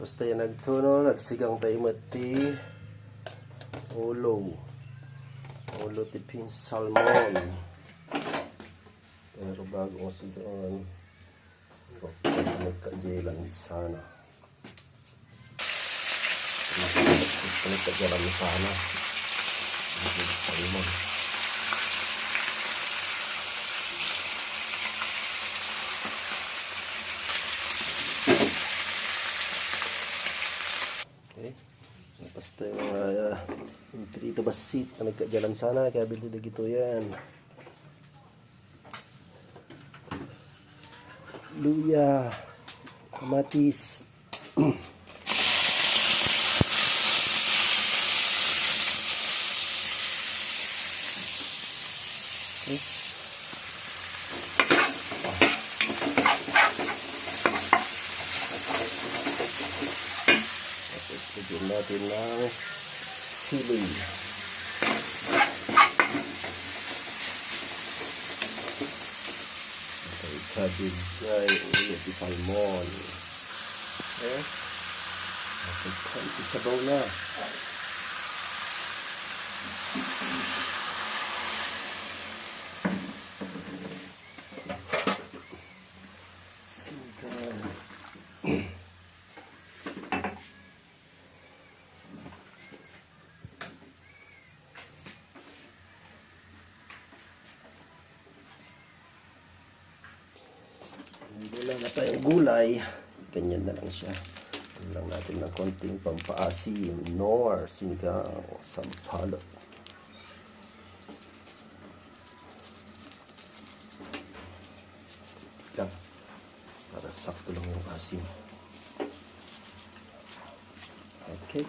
Basta yan nagtuno, nagsigang tayo mati ulo ti pin salmon. Pero bago mo sigang nagkajelan sana. Nagkajelan sana salmon. Okay. Basta yung mga dito basit na nagkajalan sana kaya bilhin na gito yan. Luya, kamatis. Okay. Lagyan natin ng sili. Kabigay ulit di salmon. Okay. Isabaw na. Wala na tayong gulay, ganyan na lang siya. Lang natin ng konting pampaasim, nor sinigang sampalok. Lang para sakto lang yung asim. Okay,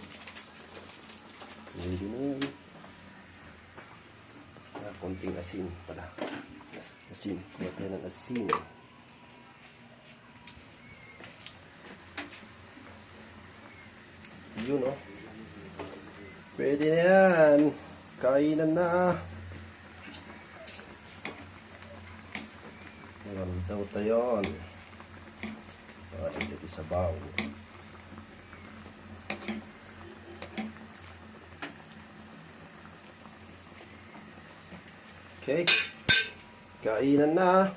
pwede na yan. Konting asin pala, asin, kuha tayo ng asin. Yun oh. Pwede na yan. Kainan na. Meron daw tayo. Dito sa baw. Okay. Kainan na.